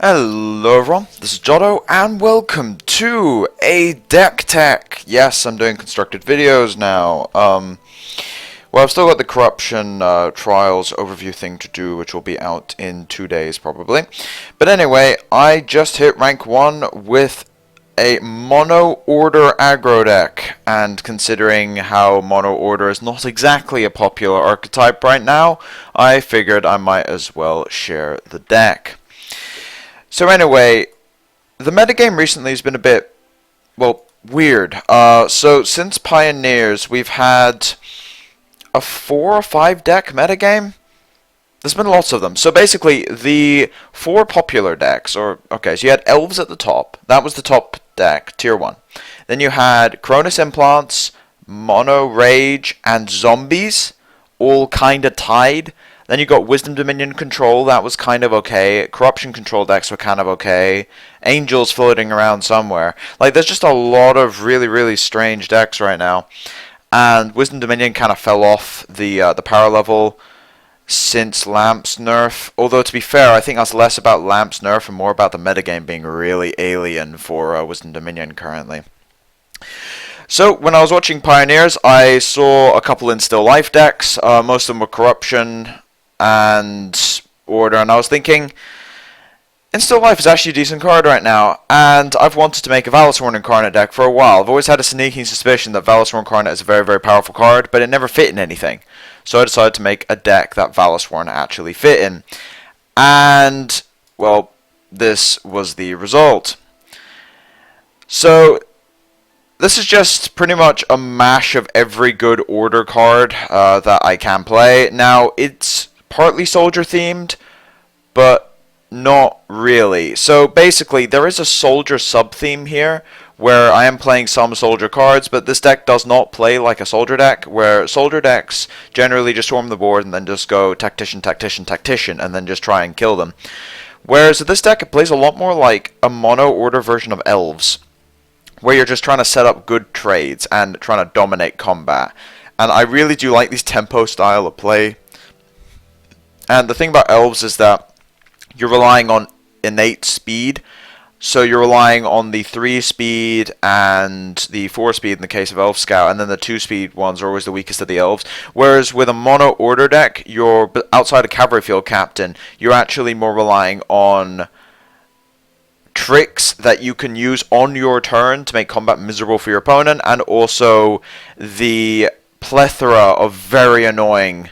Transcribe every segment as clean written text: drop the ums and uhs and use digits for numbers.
Hello everyone, this is Jotto, and welcome to a deck tech. Yes, I'm doing constructed videos now. Well, I've still got the corruption trials overview thing to do, which will be out in 2 days probably. But anyway, I just hit rank 1 with a mono order aggro deck, and considering how mono order is not exactly a popular archetype right now, I figured I might as well share the deck. So anyway, the metagame recently has been a bit, well, weird. So since Pioneers, we've had a 4 or 5 deck metagame. There's been lots of them. So basically, the 4 popular decks, so you had Elves at the top. That was the top deck, tier 1. Then you had Cronus Implants, Mono Rage, and Zombies, all kinda tied. Then you got Wisdom Dominion Control, that was kind of okay. Corruption Control decks were kind of okay. Angels floating around somewhere. Like, there's just a lot of really strange decks right now. And Wisdom Dominion kind of fell off the power level since Lamp's nerf. Although, to be fair, I think that's less about Lamp's nerf and more about the metagame being really alien for Wisdom Dominion currently. So, when I was watching Pioneers, I saw a couple in Still Life decks. Most of them were Corruption and Order, and I was thinking, in Still Life is actually a decent card right now, and I've wanted to make a valorsworn incarnate deck for a while. I've always had a sneaking suspicion that valorsworn incarnate is a very powerful card, but it never fit in anything. So I decided to make a deck that valorsworn actually fit in. And, well, this was the result. So this is just pretty much a mash of every good Order card that I can play. Now, it's partly soldier themed, but not really. So basically, there is a soldier sub-theme here, where I am playing some soldier cards, but this deck does not play like a soldier deck, where soldier decks generally just swarm the board and then just go tactician, and then just try and kill them. Whereas this deck, it plays a lot more like a mono order version of Elves, where you're just trying to set up good trades and trying to dominate combat. And I really do like these tempo style of play. And the thing about Elves is that you're relying on innate speed. So you're relying on the 3 speed and the 4 speed in the case of Elf Scout, and then the 2 speed ones are always the weakest of the Elves. Whereas with a mono order deck, you're outside of Cavalry Field Captain, you're actually more relying on tricks that you can use on your turn to make combat miserable for your opponent, and also the plethora of very annoying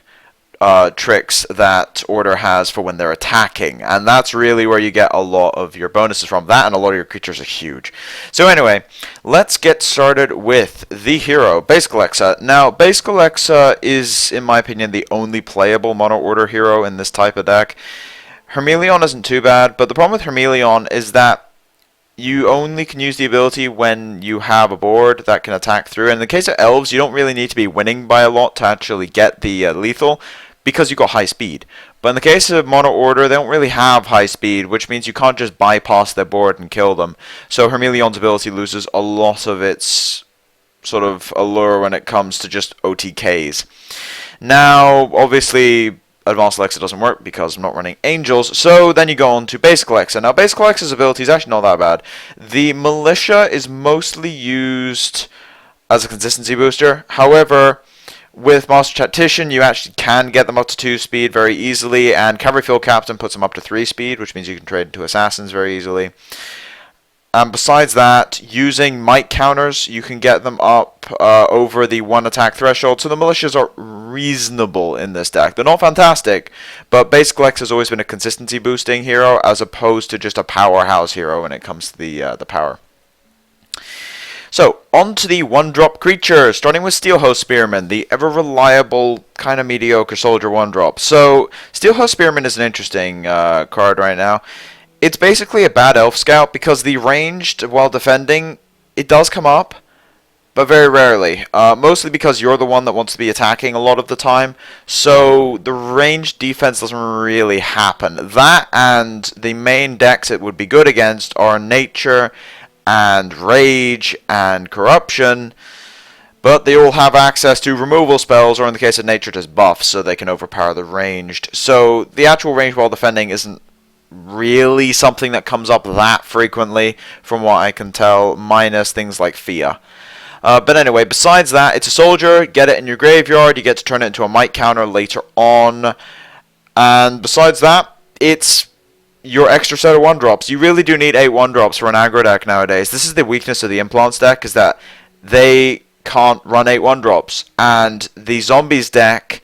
tricks that Order has for when they're attacking, and that's really where you get a lot of your bonuses from. That and a lot of your creatures are huge. So anyway, let's get started with the hero, Basic Alexa. Now, Basic Alexa is, in my opinion, the only playable mono order hero in this type of deck. Hermeleon isn't too bad, but the problem with Hermeleon is that you only can use the ability when you have a board that can attack through. And in the case of Elves, you don't really need to be winning by a lot to actually get the lethal, because you got high speed. But in the case of mono order, they don't really have high speed, which means you can't just bypass their board and kill them. So Hermeleon's ability loses a lot of its sort of allure when it comes to just OTKs. Now, obviously, Advanced Alexa doesn't work because I'm not running Angels, so then you go on to Basic Alexa. Now, Basic Alexa's ability is actually not that bad. The Militia is mostly used as a consistency booster. However, with Master Tactician, you actually can get them up to 2 speed very easily, and Cavalry Field Captain puts them up to 3 speed, which means you can trade into Assassins very easily. And besides that, using might counters, you can get them up over the 1 attack threshold, so the Militias are reasonable in this deck. They're not fantastic, but Basic Alexa has always been a consistency boosting hero, as opposed to just a powerhouse hero when it comes to the power. So, on to the 1-drop creature, starting with Steelhouse Spearman, the ever-reliable, kind of mediocre soldier 1-drop. So, Steelhouse Spearman is an interesting card right now. It's basically a bad Elf Scout, because the ranged, while defending, it does come up, but very rarely. Mostly because you're the one that wants to be attacking a lot of the time, so the ranged defense doesn't really happen. That and the main decks it would be good against are Nature and Rage and Corruption, but they all have access to removal spells, or in the case of Nature, just buffs, so they can overpower the ranged. So the actual range while defending isn't really something that comes up that frequently, from what I can tell, minus things like Fia. But anyway, besides that, it's a soldier, get it in your graveyard, you get to turn it into a might counter later on, and besides that, it's your extra set of 1-drops. You really do need 8 1-drops for an aggro deck nowadays. This is the weakness of the Implants deck, is that they can't run 8 1-drops, and the Zombies deck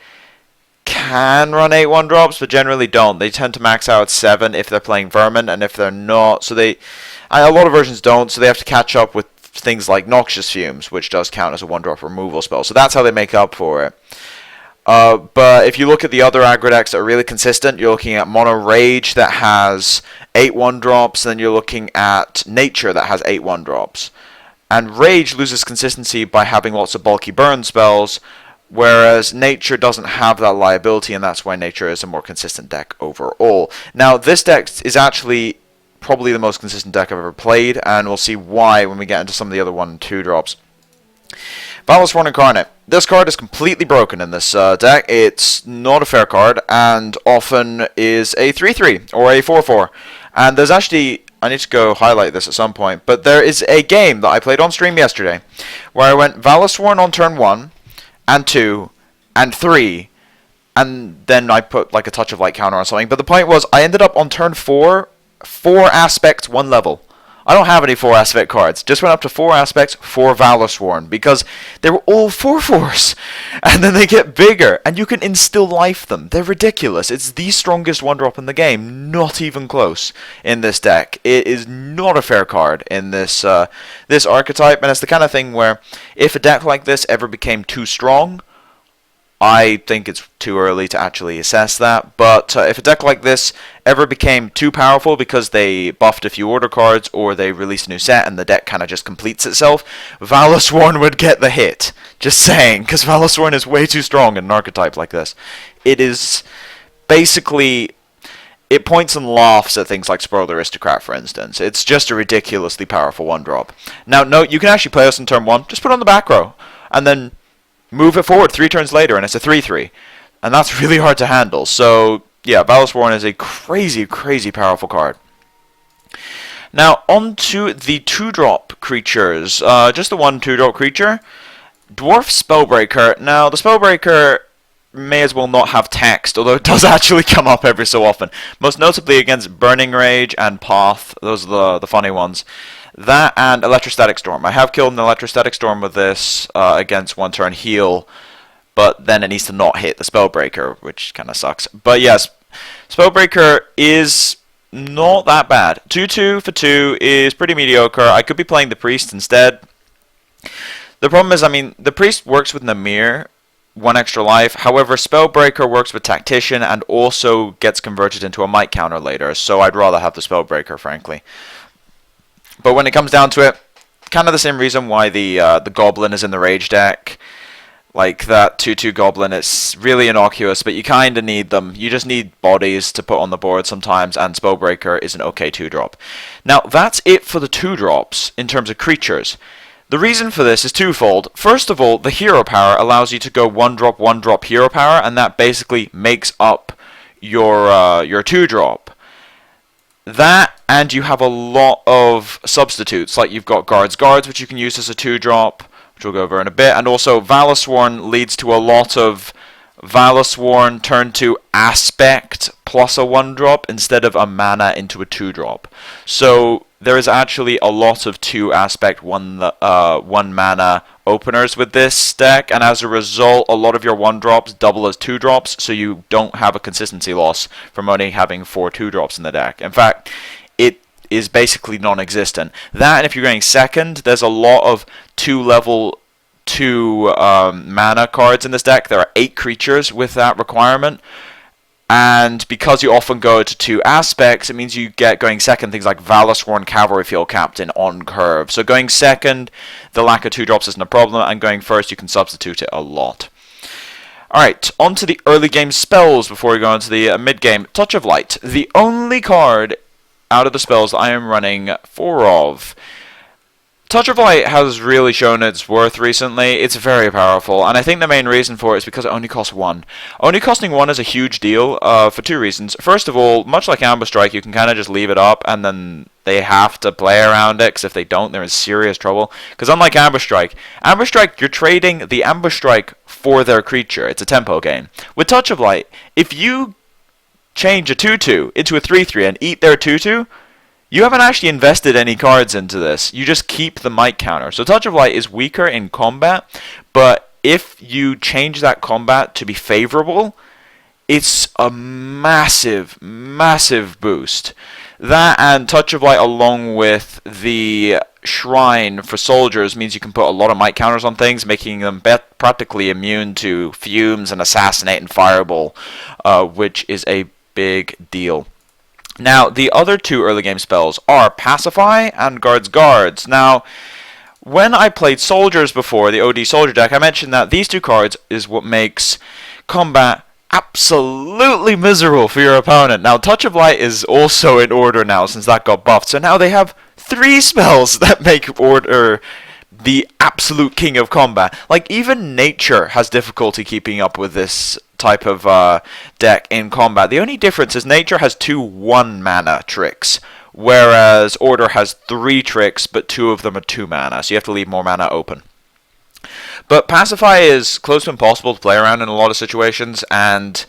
can run 8 1-drops, but generally don't. They tend to max out at 7 if they're playing Vermin, and if they're not, so a lot of versions don't, so they have to catch up with things like Noxious Fumes, which does count as a 1-drop removal spell, so that's how they make up for it. But if you look at the other aggro decks that are really consistent, you're looking at Mono Rage that has 8 1-drops, and then you're looking at Nature that has 8 1-drops. And Rage loses consistency by having lots of bulky burn spells, whereas Nature doesn't have that liability, and that's why Nature is a more consistent deck overall. Now, this deck is actually probably the most consistent deck I've ever played, and we'll see why when we get into some of the other 1 and 2 drops. Valorsworn Incarnate. This card is completely broken in this deck. It's not a fair card, and often is a 3-3 or a 4-4. And there's actually, I need to go highlight this at some point, but there is a game that I played on stream yesterday where I went Valorsworn on turn 1 and 2 and 3, and then I put like a touch of light counter on something. But the point was, I ended up on turn 4, 4 aspects, 1 level. I don't have any 4 aspect cards. Just went up to 4 aspects, 4 Valorsworn, because they were all 4/4s. And then they get bigger, and you can instill life them. They're ridiculous. It's the strongest 1-drop in the game, not even close in this deck. It is not a fair card in this this archetype, and it's the kind of thing where if a deck like this ever became too strong, I think it's too early to actually assess that, but if a deck like this ever became too powerful because they buffed a few order cards or they released a new set and the deck kind of just completes itself, Valorsworn would get the hit. Just saying, because Valorsworn is way too strong in an archetype like this. It is basically, it points and laughs at things like Spoiled Aristocrat, for instance. It's just a ridiculously powerful 1-drop. Now, note, you can actually play this in turn 1, just put it on the back row, and then move it forward 3 turns later, and it's a 3-3. And that's really hard to handle. So, yeah, Valorsworn is a crazy, crazy powerful card. Now, on to the 2-drop creatures. Just the 1 2-drop creature. Dwarf Spellbreaker. Now, the Spellbreaker may as well not have text, although it does actually come up every so often. Most notably against Burning Rage and Path. Those are the funny ones. That and Electrostatic Storm. I have killed an Electrostatic Storm with this against 1-turn heal, but then it needs to not hit the Spellbreaker, which kind of sucks. But yes, Spellbreaker is not that bad. 2-2 for 2 is pretty mediocre. I could be playing the Priest instead. The problem is, I mean, the Priest works with Namir, 1 extra life. However, Spellbreaker works with Tactician and also gets converted into a Might counter later, so I'd rather have the Spellbreaker, frankly. But when it comes down to it, kind of the same reason why the Goblin is in the Rage deck. Like that 2-2 Goblin, it's really innocuous, but you kind of need them. You just need bodies to put on the board sometimes, and Spellbreaker is an okay 2-drop. Now, that's it for the 2-drops in terms of creatures. The reason for this is twofold. First of all, the hero power allows you to go 1-drop hero power, and that basically makes up your 2-drop. That, and you have a lot of substitutes, like you've got Guards, which you can use as a 2-drop, which we'll go over in a bit, and also Valorsworn leads to a lot of Valorsworn turn to Aspect plus a 1-drop instead of a mana into a 2-drop. So there is actually a lot of 2 Aspect, 1 mana openers with this deck, and as a result, a lot of your 1-drops double as 2-drops, so you don't have a consistency loss from only having 4 2-drops in the deck. In fact, it is basically non-existent. That, and if you're going second, there's a lot of 2 level 2 mana cards in this deck. There are 8 creatures with that requirement. And because you often go to 2 aspects, it means you get going second things like Valorsworn Cavalry Field Captain on curve. So going second, the lack of 2-drops isn't a problem, and going first, you can substitute it a lot. Alright, on to the early game spells before we go into the mid-game. Touch of Light. The only card out of the spells that I am running 4 of. Touch of Light has really shown its worth recently. It's very powerful, and I think the main reason for it is because it only costs 1. Only costing 1 is a huge deal for 2 reasons. First of all, much like Ambush Strike, you can kind of just leave it up, and then they have to play around it, because if they don't, they're in serious trouble. Because unlike Ambush Strike, you're trading the Ambush Strike for their creature. It's a tempo game. With Touch of Light, if you change a 2/2 into a 3/3 and eat their 2/2, you haven't actually invested any cards into this. You just keep the might counter. So Touch of Light is weaker in combat, but if you change that combat to be favorable, it's a massive, massive boost. That and Touch of Light along with the Shrine for soldiers means you can put a lot of might counters on things, making them practically immune to Fumes and Assassinate and Fireball, which is a big deal. Now, the other 2 early game spells are Pacify and Guards Guards. Now, when I played Soldiers before, the OD Soldier deck, I mentioned that these 2 cards is what makes combat absolutely miserable for your opponent. Now, Touch of Light is also in order now since that got buffed, so now they have 3 spells that make order the absolute king of combat. Like, even Nature has difficulty keeping up with this type of deck in combat. The only difference is Nature has 2 1-mana tricks, whereas Order has 3 tricks, but 2 of them are 2 mana, so you have to leave more mana open. But Pacify is close to impossible to play around in a lot of situations, and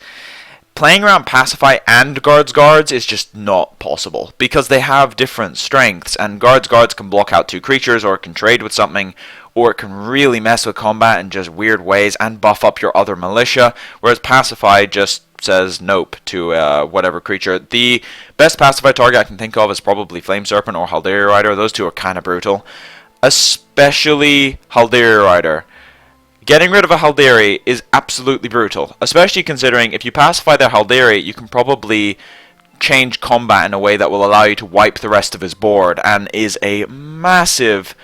playing around Pacify and Guards Guards is just not possible, because they have different strengths, and Guards Guards can block out 2 creatures, or it can trade with something, or it can really mess with combat in just weird ways and buff up your other militia, whereas Pacify just says nope to whatever creature. The best Pacify target I can think of is probably Flame Serpent or Halderia Rider. Those 2 are kind of brutal, especially Halderia Rider. Getting rid of a Halderi is absolutely brutal, especially considering if you pacify their Halderi, you can probably change combat in a way that will allow you to wipe the rest of his board, and is a massive,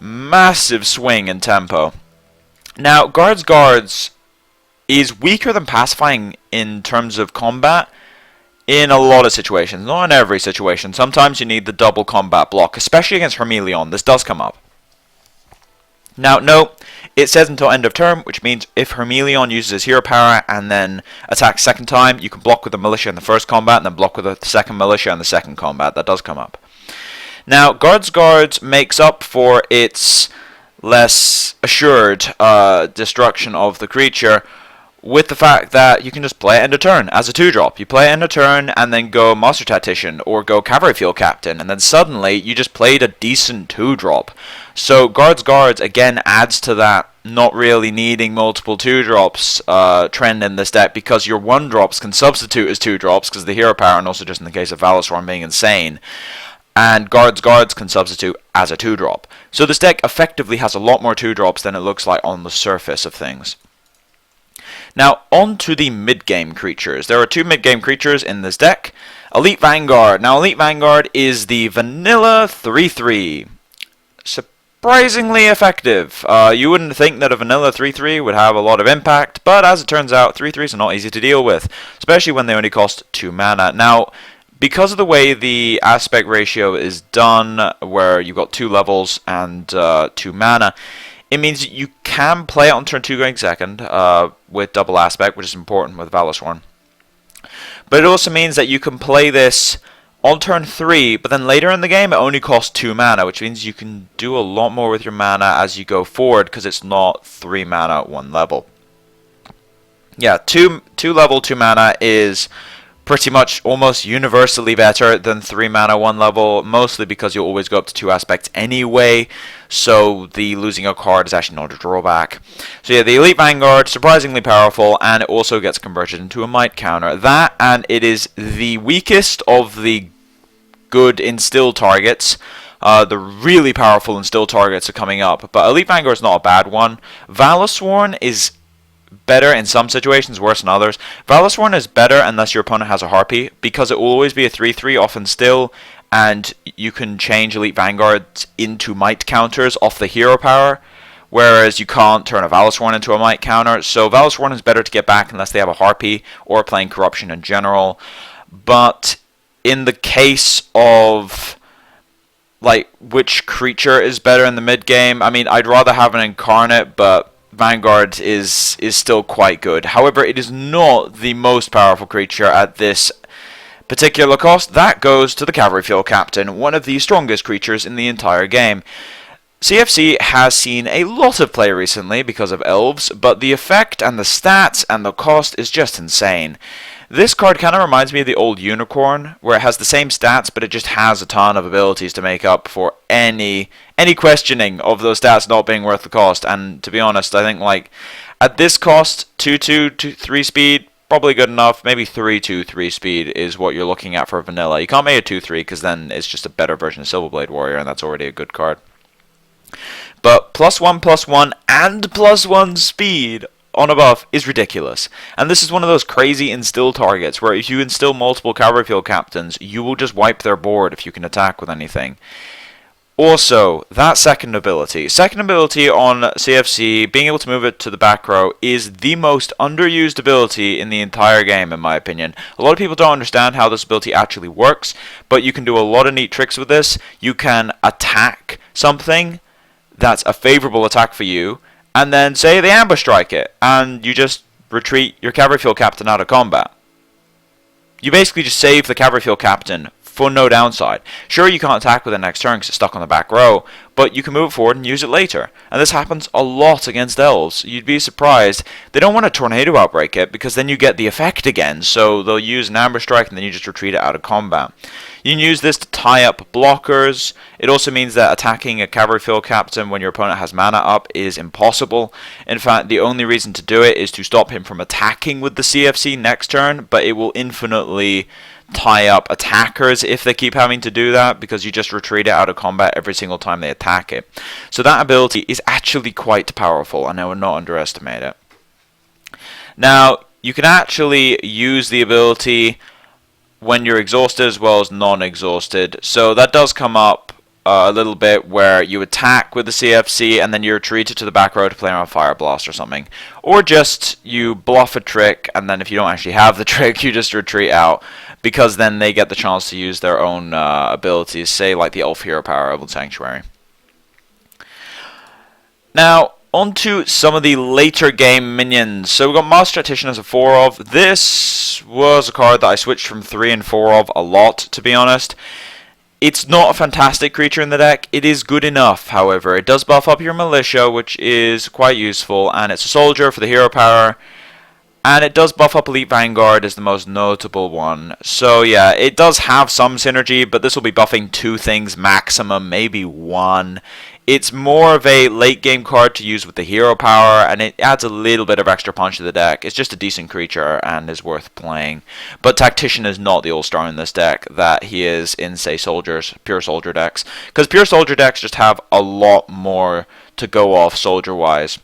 massive swing in tempo. Now, Guards Guards is weaker than pacifying in terms of combat in a lot of situations, not in every situation. Sometimes you need the double combat block, especially against Hermeleon. This does come up. Now, no, it says until end of turn, which means if Hermeleon uses his hero power and then attacks second time, you can block with the militia in the first combat and then block with the second militia in the second combat. That does come up. Now, Guards Guards makes up for its less assured destruction of the creature with the fact that you can just play it end of turn as a 2-drop. You play it end of turn and then go Monster Tactician or go Cavalry Field Captain, and then suddenly you just played a decent 2-drop. So Guards Guards again adds to that not really needing multiple 2-drops trend in this deck, because your 1-drops can substitute as 2-drops because of the hero power, and also just in the case of valorsworn being insane. And Guards Guards can substitute as a 2-drop. So this deck effectively has a lot more 2-drops than it looks like on the surface of things. Now, on to the mid-game creatures. There are 2 mid-game creatures in this deck. Elite Vanguard. Now, Elite Vanguard is the vanilla 3/3. Surprisingly effective. You wouldn't think that a vanilla 3/3 would have a lot of impact, but as it turns out, 3/3s are not easy to deal with, especially when they only cost 2 mana. Now, because of the way the aspect ratio is done, where you've got 2 levels and 2 mana, it means you can play it on turn 2 going second with double aspect, which is important with valorsworn. But it also means that you can play this on turn 3, but then later in the game it only costs 2 mana, which means you can do a lot more with your mana as you go forward, because it's not 3 mana at 1 level. Yeah, 2 level 2 mana is pretty much almost universally better than 3 mana 1 level, mostly because you'll always go up to 2 aspects anyway, so the losing a card is actually not a drawback. So yeah, the Elite Vanguard, surprisingly powerful, and it also gets converted into a might counter. That, and it is the weakest of the good instill targets. The really powerful instill targets are coming up, but Elite Vanguard is not a bad one. Valorsworn is better in some situations, worse in others. Valorsworn is better unless your opponent has a Harpy, because it will always be a 3/3 often still, and you can change Elite Vanguards into might counters off the hero power, whereas you can't turn a Valorsworn into a might counter. So Valorsworn is better to get back unless they have a Harpy or playing Corruption in general. But in the case of like which creature is better in the mid game. I mean, I'd rather have an incarnate, but Vanguard is still quite good. However, it is not the most powerful creature at this particular cost. That goes to the Cavalry Field Captain, one of the strongest creatures in the entire game. CFC has seen a lot of play recently because of elves, but the effect and the stats and the cost is just insane. This card kind of reminds me of the old Unicorn, where it has the same stats, but it just has a ton of abilities to make up for any questioning of those stats not being worth the cost. And to be honest, I think like at this cost, 2/2, 3 speed, probably good enough. Maybe 3/2, 3 speed is what you're looking at for vanilla. You can't make it 2/3 because then it's just a better version of Silverblade Warrior, and that's already a good card. But +1/+1 and +1 speed on a buff is ridiculous. And this is one of those crazy instill targets where if you instill multiple Cavalry Field Captains, you will just wipe their board if you can attack with anything. Also, that second ability on CFC, being able to move it to the back row, is the most underused ability in the entire game, in my opinion. A lot of people don't understand how this ability actually works, but you can do a lot of neat tricks with this. You can attack something that's a favorable attack for you, and then say they ambush strike it, and you just retreat your Cavalry Field Captain out of combat. You basically just save the Cavalry Field Captain for no downside. Sure, you can't attack with it next turn because it's stuck on the back row, but you can move it forward and use it later. And this happens a lot against elves. You'd be surprised. They don't want to tornado outbreak it because then you get the effect again. So they'll use an ambush strike and then you just retreat it out of combat. You can use this to tie up blockers. It also means that attacking a Cavalry Field Captain when your opponent has mana up is impossible. In fact, the only reason to do it is to stop him from attacking with the CFC next turn, but it will infinitely tie up attackers if they keep having to do that because you just retreat it out of combat every single time they attack it. So that ability is actually quite powerful, and I would not underestimate it. Now, you can actually use the ability when you're exhausted as well as non-exhausted. So that does come up a little bit where you attack with the CFC and then you retreat it to the back row to play on a Fire Blast or something. Or just you bluff a trick and then if you don't actually have the trick you just retreat out because then they get the chance to use their own abilities, say like the Elf Hero Power of Sanctuary. Now, onto some of the later game minions. So we've got Master Tactician as a 4 of. This was a card that I switched from 3 and 4 of a lot, to be honest. It's not a fantastic creature in the deck. It is good enough, however. It does buff up your militia, which is quite useful, and it's a soldier for the hero power. And it does buff up Elite Vanguard as the most notable one. So yeah, it does have some synergy, but this will be buffing 2 things maximum, maybe 1. It's more of a late game card to use with the hero power, and it adds a little bit of extra punch to the deck. It's just a decent creature and is worth playing. But Tactician is not the all-star in this deck that he is in, say, soldiers, pure soldier decks. Because pure soldier decks just have a lot more to go off soldier-wise.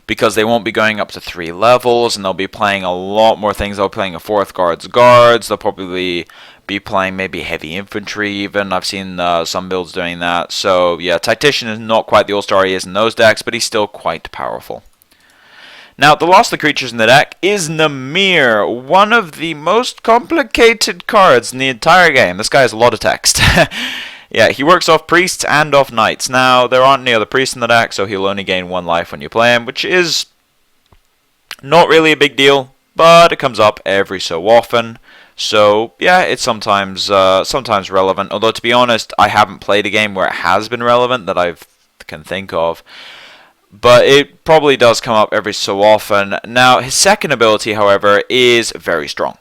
Because they won't be going up to 3 levels, and they'll be playing a lot more things. They'll be playing a 4th guards. They'll probably be playing maybe heavy infantry even. I've seen some builds doing that. So yeah, Tactician is not quite the all-star he is in those decks, but he's still quite powerful. Now, the last of the creatures in the deck is Namir, one of the most complicated cards in the entire game. This guy has a lot of text. Yeah, he works off priests and off knights. Now, there aren't any other priests in the deck, so he'll only gain 1 life when you play him, which is not really a big deal, but it comes up every so often. So, yeah, it's sometimes relevant. Although, to be honest, I haven't played a game where it has been relevant that I can think of. But it probably does come up every so often. Now, his second ability, however, is very strong.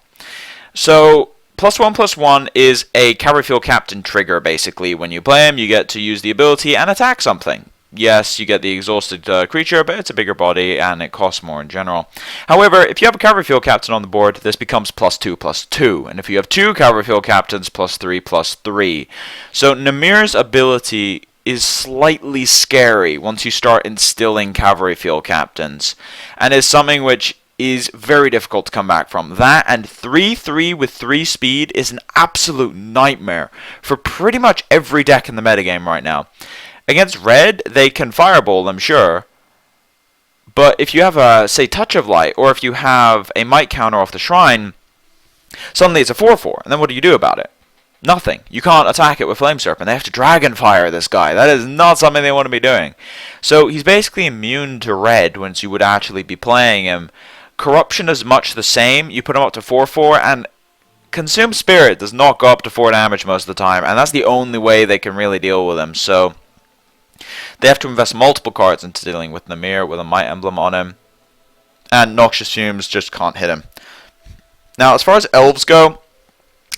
So, +1/+1 is a Cavalry Field Captain trigger, basically. When you play him, you get to use the ability and attack something. Yes, you get the exhausted creature, but it's a bigger body, and it costs more in general. However, if you have a Cavalry Field Captain on the board, this becomes +2/+2. And if you have 2 Cavalry Field Captains, +3/+3. So Namir's ability is slightly scary once you start instilling Cavalry Field Captains. And is something which is very difficult to come back from. That and 3/3 with 3 speed is an absolute nightmare for pretty much every deck in the metagame right now. Against red, they can fireball them, sure. But if you have a, say, Touch of Light, or if you have a Might counter off the Shrine, suddenly it's a 4/4, and then what do you do about it? Nothing. You can't attack it with Flame Serpent. They have to Dragon Fire this guy. That is not something they want to be doing. So he's basically immune to red once you would actually be playing him. Corruption is much the same. You put him up to 4/4, and Consume Spirit does not go up to 4 damage most of the time, and that's the only way they can really deal with him. So they have to invest multiple cards into dealing with Namir with a Might Emblem on him, and Noxious Fumes just can't hit him. Now, as far as elves go,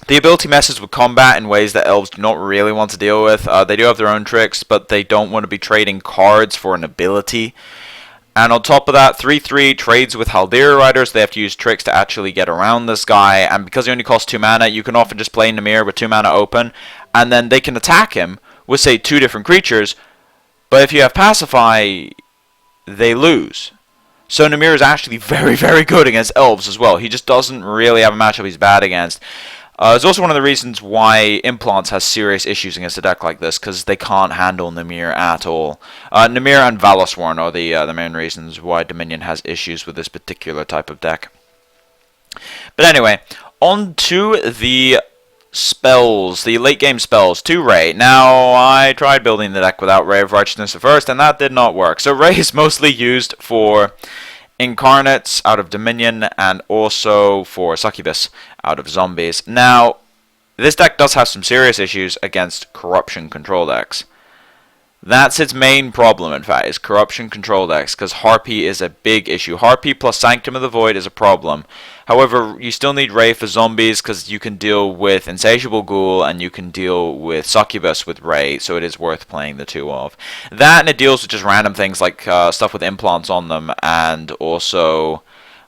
the ability messes with combat in ways that elves do not really want to deal with. They do have their own tricks, but they don't want to be trading cards for an ability. And on top of that, 3/3 trades with Haldir Riders. They have to use tricks to actually get around this guy. And because he only costs 2 mana, you can often just play Namir with 2 mana open. And then they can attack him with, say, 2 different creatures. But if you have Pacify, they lose. So Namir is actually very, very good against elves as well. He just doesn't really have a matchup he's bad against. It's also one of the reasons why Implants has serious issues against a deck like this, because they can't handle Namir at all. Namir and Valorsworn are the main reasons why Dominion has issues with this particular type of deck. But anyway, on to the spells, the late game spells to Ray. Now, I tried building the deck without Ray of Righteousness at first, and that did not work. So Ray is mostly used for Incarnates out of Dominion, and also for Succubus out of Zombies. Now, this deck does have some serious issues against Corruption control decks. That's its main problem, in fact, is Corruption control decks, because Harpy is a big issue. Harpy plus Sanctum of the Void is a problem. However, you still need Ray for Zombies, because you can deal with Insatiable Ghoul, and you can deal with Succubus with Ray, so it is worth playing the 2 of. That, and it deals with just random things, like stuff with implants on them, and also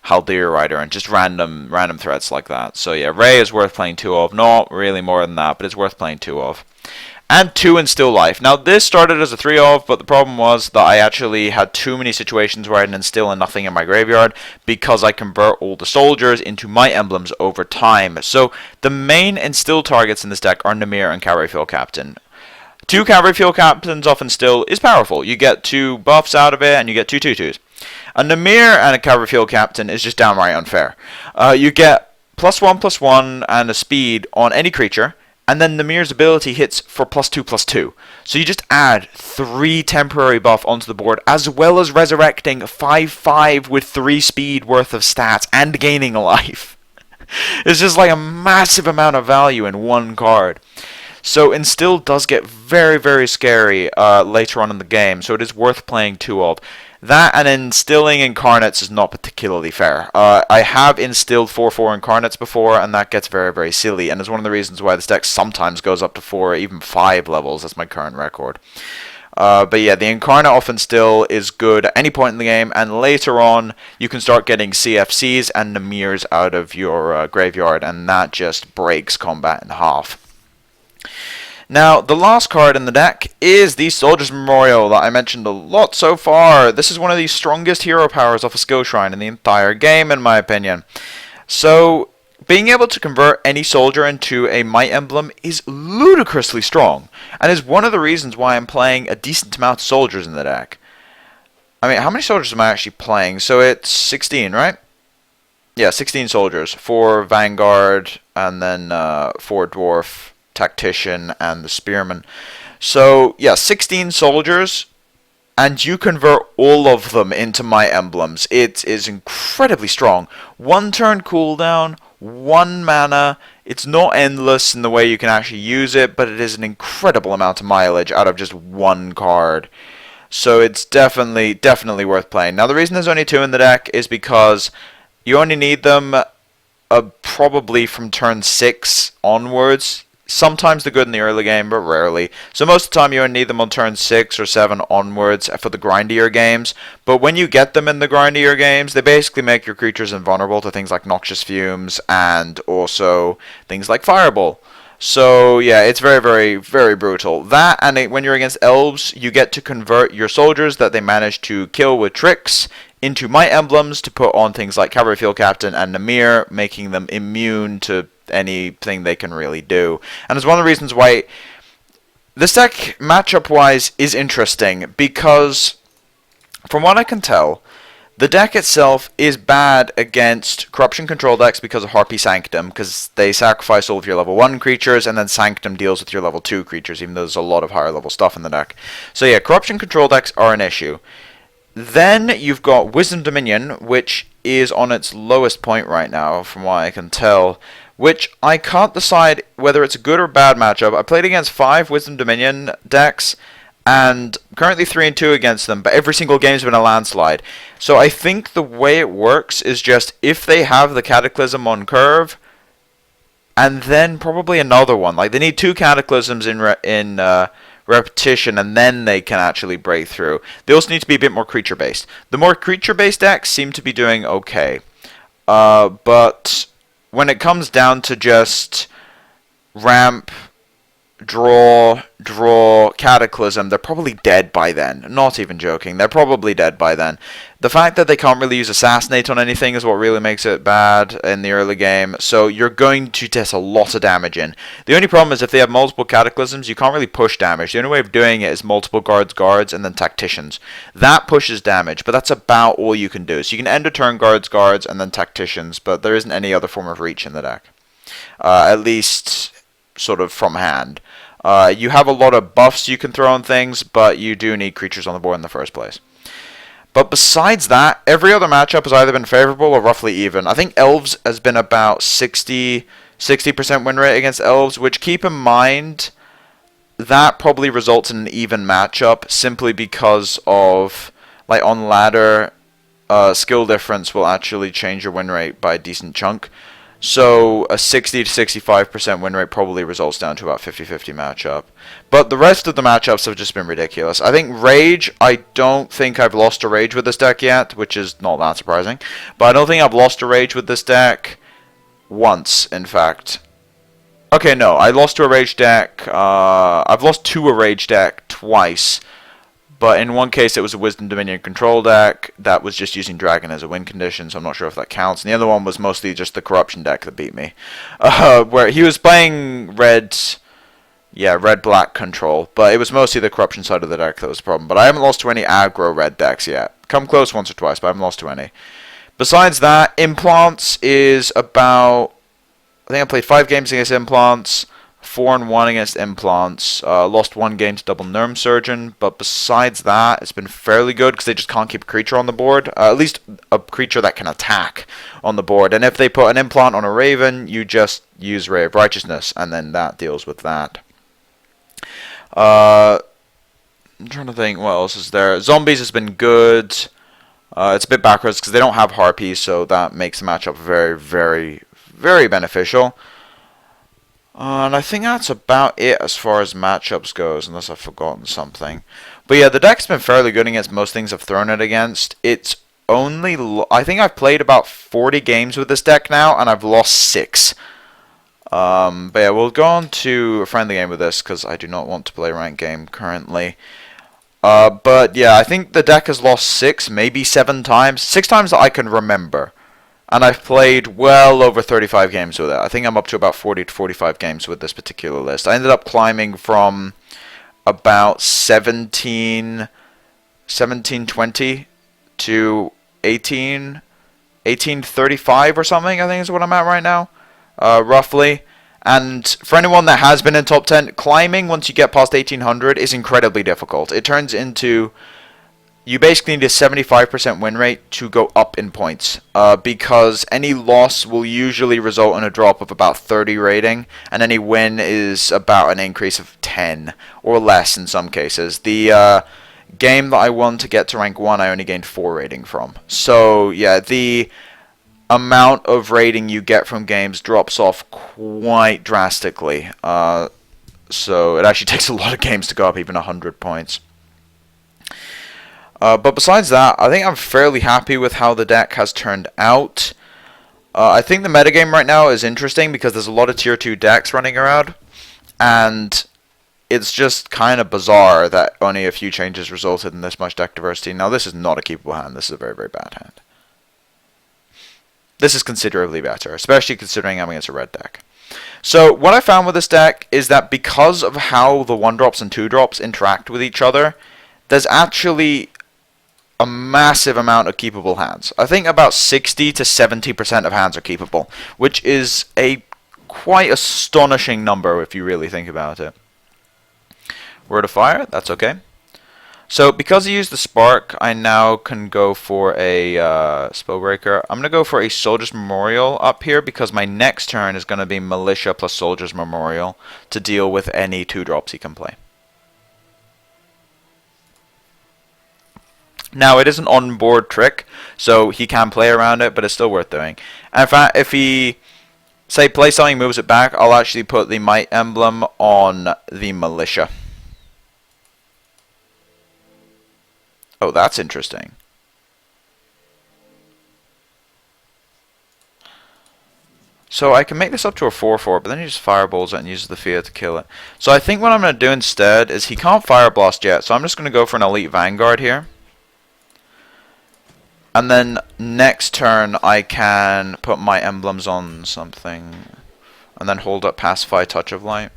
Haldir Rider, and just random threats like that. So yeah, Ray is worth playing 2 of. Not really more than that, but it's worth playing 2 of. And 2 Instill Life. Now, this started as a 3 of, but the problem was that I actually had too many situations where I had an Instill and nothing in my graveyard, because I convert all the soldiers into Might Emblems over time. So, the main Instill targets in this deck are Namir and Cavalry Field Captain. 2 Cavalry Field Captains off Instill is powerful. You get 2 buffs out of it, and you get 2 2/2s. A Namir and a Cavalry Field Captain is just downright unfair. You get +1/+1 and a speed on any creature, and then Namir's ability hits for +2/+2. So you just add 3 temporary buff onto the board, as well as resurrecting 5/5 with 3 speed worth of stats and gaining a life. It's just like a massive amount of value in one card. So Instill does get very, very scary later on in the game, so it is worth playing 2 of. That and instilling Incarnates is not particularly fair. I have instilled 4/4 Incarnates before, and that gets very, very silly, and is one of the reasons why this deck sometimes goes up to 4, even 5 levels. That's my current record. But yeah, the Incarnate off Instill is good at any point in the game, and later on, you can start getting CFCs and Namirs out of your graveyard, and that just breaks combat in half. Now, the last card in the deck is the Soldier's Memorial that I mentioned a lot so far. This is one of the strongest hero powers off a skill shrine in the entire game, in my opinion. So, being able to convert any soldier into a Might Emblem is ludicrously strong, and is one of the reasons why I'm playing a decent amount of soldiers in the deck. I mean, how many soldiers am I actually playing? So it's 16, right? Yeah, 16 soldiers. 4 Vanguard, and then 4 Dwarf, Tactician, and the Spearman. So yeah, 16 soldiers, and you convert all of them into Might Emblems. It is incredibly strong. 1 turn cooldown, 1 mana. It's not endless in the way you can actually use it, but it is an incredible amount of mileage out of just 1 card. So it's definitely worth playing. Now, the reason there's only 2 in the deck is because you only need them probably from turn 6 onwards. Sometimes they're good in the early game, but rarely. So most of the time you only need them on turn 6 or 7 onwards for the grindier games. But when you get them in the grindier games, they basically make your creatures invulnerable to things like Noxious Fumes and also things like Fireball. So yeah, it's very, very brutal. That, and when you're against elves, you get to convert your soldiers that they manage to kill with tricks into Might Emblems to put on things like Cavalry Field Captain and Namir, making them immune to anything they can really do. And it's one of the reasons why this deck, matchup-wise, is interesting, because from what I can tell, The deck itself is bad against Corruption Control decks because of Harpy Sanctum, because they sacrifice all of your level 1 creatures, and then Sanctum deals with your level 2 creatures, even though there's a lot of higher level stuff in the deck. So yeah, Corruption Control decks are an issue. Then you've got Wisdom Dominion, which is on its lowest point right now, from what I can tell, which I can't decide whether it's a good or bad matchup. I played against 5 Wisdom Dominion decks, and currently 3-2 against them, but every single game's been a landslide. So I think the way it works is just if they have the Cataclysm on curve, and then probably another one. Like, they need 2 Cataclysms in repetition, and then they can actually break through. They also need to be a bit more creature-based. The more creature-based decks seem to be doing okay. But when it comes down to just ramp, draw, Cataclysm, they're probably dead by then. Not even joking. They're probably dead by then. The fact that they can't really use Assassinate on anything is what really makes it bad in the early game. So you're going to test a lot of damage in. The only problem is if they have multiple Cataclysms, you can't really push damage. The only way of doing it is multiple guards, and then Tacticians. That pushes damage, but that's about all you can do. So you can end a turn guards, and then Tacticians, but there isn't any other form of reach in the deck. At least sort of from hand. You have a lot of buffs you can throw on things, but you do need creatures on the board in the first place. But besides that, every other matchup has either been favorable or roughly even. I think Elves has been about 60% win rate against Elves, which, keep in mind, that probably results in an even matchup simply because of, like, on ladder, skill difference will actually change your win rate by a decent chunk. So a 60 to 65% win rate probably results down to about 50-50 matchup. But the rest of the matchups have just been ridiculous. I think Rage, I don't think I've lost a Rage with this deck yet, which is not that surprising. But I don't think I've lost a Rage with this deck once, in fact. Okay, no, I lost to a Rage deck. I've lost to a Rage deck twice. But in one case, it was a Wisdom Dominion control deck that was just using Dragon as a win condition, so I'm not sure if that counts. And the other one was mostly just the Corruption deck that beat me. Where he was playing red-black control, but it was mostly the Corruption side of the deck that was the problem. But I haven't lost to any aggro red decks yet. Come close once or twice, but I haven't lost to any. Besides that, Implants is about... I think I played 5 games against Implants. 4-1 against Implants. Lost 1 game to Double Nerm Surgeon, but besides that, it's been fairly good because they just can't keep a creature on the board. At least a creature that can attack on the board. And if they put an Implant on a Raven, you just use Ray of Righteousness, and then that deals with that. I'm trying to think what else is there. Zombies has been good. It's a bit backwards because they don't have Harpies, so that makes the matchup very, very, very beneficial. And I think that's about it as far as matchups goes, unless I've forgotten something. But yeah, the deck's been fairly good against most things I've thrown it against. It's only... I think I've played about 40 games with this deck now, and I've lost 6. But yeah, we'll go on to a friendly game with this, because I do not want to play a ranked game currently. But yeah, I think the deck has lost 6, maybe 7 times. 6 times that I can remember. And I've played well over 35 games with it. I think I'm up to about 40 to 45 games with this particular list. I ended up climbing from about 1720 to 1835 or something, I think is what I'm at right now, roughly. And for anyone that has been in top 10, climbing once you get past 1800 is incredibly difficult. It turns into... You basically need a 75% win rate to go up in points, because any loss will usually result in a drop of about 30 rating, and any win is about an increase of 10, or less in some cases. The game that I won to get to rank 1, I only gained 4 rating from. So, yeah, the amount of rating you get from games drops off quite drastically. So, it actually takes a lot of games to go up even 100 points. But besides that, I think I'm fairly happy with how the deck has turned out. I think the metagame right now is interesting because there's a lot of tier 2 decks running around. And it's just kind of bizarre that only a few changes resulted in this much deck diversity. Now, this is not a keepable hand. This is a very, very bad hand. This is considerably better, especially considering I'm against a red deck. So, what I found with this deck is that because of how the 1-drops and 2-drops interact with each other, there's actually a massive amount of keepable hands. I think about 60 to 70% of hands are keepable, which is a quite astonishing number if you really think about it. Word of Fire, that's okay. So because he used the Spark, I now can go for a Spellbreaker. I'm going to go for a Soldier's Memorial up here because my next turn is going to be Militia plus Soldier's Memorial to deal with any 2-drops he can play. Now, it is an on-board trick, so he can play around it, but it's still worth doing. And in fact, if he, say, plays something, moves it back, I'll actually put the Might Emblem on the Militia. Oh, that's interesting. So I can make this up to a 4/4, but then he just fireballs it and uses the fear to kill it. So I think what I'm going to do instead is he can't Fire Blast yet, so I'm just going to go for an Elite Vanguard here. And then next turn I can put my emblems on something and then hold up Pacify, Touch of Light.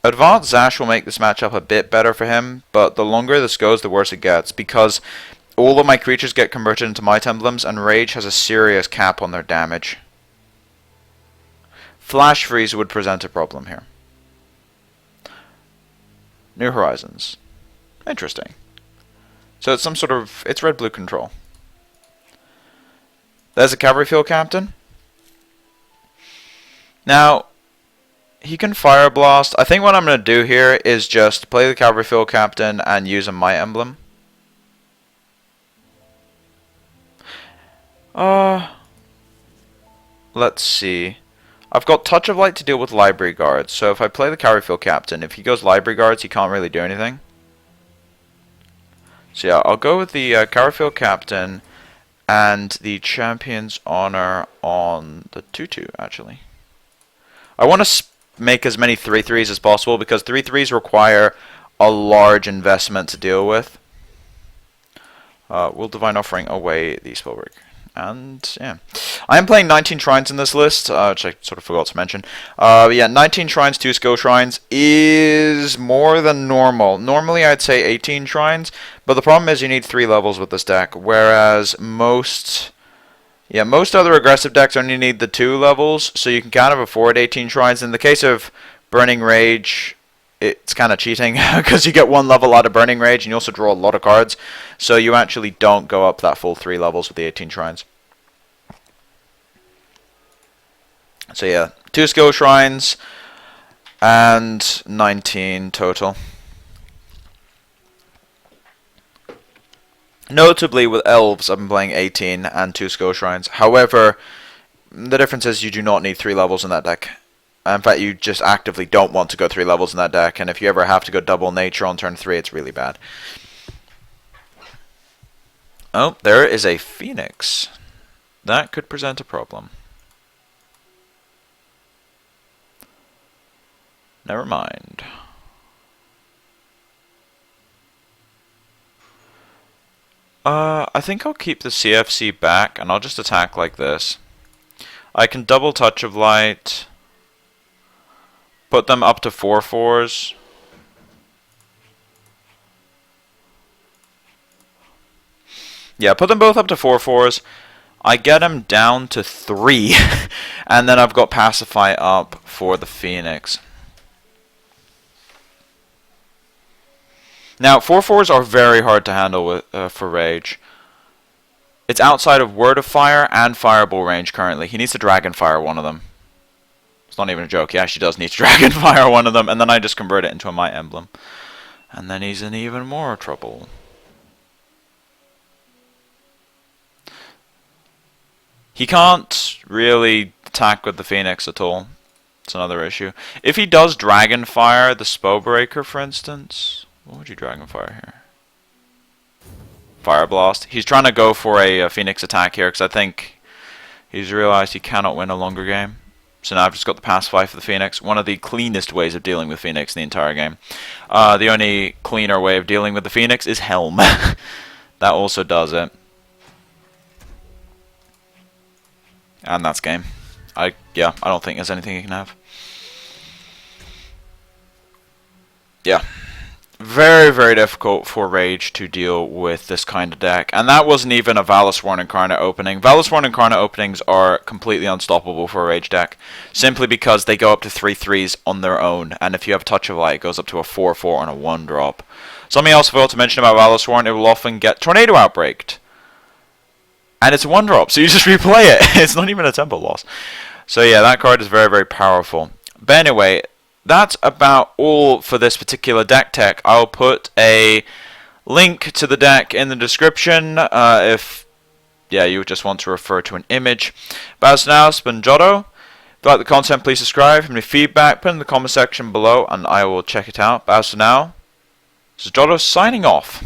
Advanced Zash will make this matchup a bit better for him, but the longer this goes, the worse it gets, because all of my creatures get converted into Might Emblems, and Rage has a serious cap on their damage. Flash Freeze would present a problem here. New Horizons. Interesting. So it's some sort of, it's red-blue control. There's a Cavalry Field Captain. Now, he can Fire Blast. I think what I'm going to do here is just play the Cavalry Field Captain and use a Might Emblem. Let's see. I've got Touch of Light to deal with Library Guards, so if I play the Cavalry Field Captain, if he goes Library Guards, he can't really do anything. So yeah, I'll go with the Cavalry Field Captain and the Champion's Honor on the 2/2, actually. I want to make as many 3/3s as possible because 3/3s require a large investment to deal with. We'll Divine Offering away the Spellbreaker. And yeah, I am playing 19 Shrines in this list, which I sort of forgot to mention. Yeah, 19 Shrines, 2 Skill Shrines is more than normal. Normally I'd say 18 Shrines, but the problem is you need 3 levels with this deck, whereas most other aggressive decks only need the 2 levels, so you can kind of afford 18 Shrines. In the case of Burning Rage, it's kind of cheating because you get 1 level out of Burning Rage and you also draw a lot of cards, so you actually don't go up that full 3 levels with the 18 Shrines. So yeah, 2 Skill Shrines and 19 total. Notably with Elves, I've been playing 18 and 2 Skill Shrines. However, the difference is you do not need 3 levels in that deck. In fact, you just actively don't want to go 3 levels in that deck, and if you ever have to go double nature on turn 3, it's really bad. Oh, there is a Phoenix. That could present a problem. Never mind. I think I'll keep the CFC back, and I'll just attack like this. I can double Touch of Light. Put them up to 4/4s. Yeah, put them both up to 4/4s. I get them down to 3. And then I've got Pacify up for the Phoenix. Now, 4/4s are very hard to handle with for Rage. It's outside of Word of Fire and Fireball range currently. He needs to Dragon Fire one of them. It's not even a joke. He actually does need to Dragon Fire one of them, and then I just convert it into a Might Emblem. And then he's in even more trouble. He can't really attack with the Phoenix at all. It's another issue. If he does Dragon Fire the Spellbreaker, for instance, what would you Dragon Fire here? Fire Blast. He's trying to go for a Phoenix attack here because I think he's realized he cannot win a longer game. So now I've just got the Pacify for the Phoenix. One of the cleanest ways of dealing with Phoenix in the entire game. The only cleaner way of dealing with the Phoenix is Helm. That also does it. And that's game. I don't think there's anything you can have. yeah. Very, very difficult for Rage to deal with this kind of deck. And that wasn't even a valorsworn incarnate opening. Valorsworn incarnate openings are completely unstoppable for a Rage deck, simply because they go up to 3/3s on their own. And if you have Touch of Light, it goes up to a 4/4 on a 1-drop. Something else I forgot to mention about valorsworn, it will often get Tornado Outbreaked. And it's a 1-drop, so you just replay it. It's not even a tempo loss. So yeah, that card is very, very powerful. But anyway, that's about all for this particular deck tech. I'll put a link to the deck in the description if you just want to refer to an image. But as now, it's been Jotto. If you like the content, please subscribe. Have any feedback, put it in the comment section below and I will check it out. But as for now, this is Jotto signing off.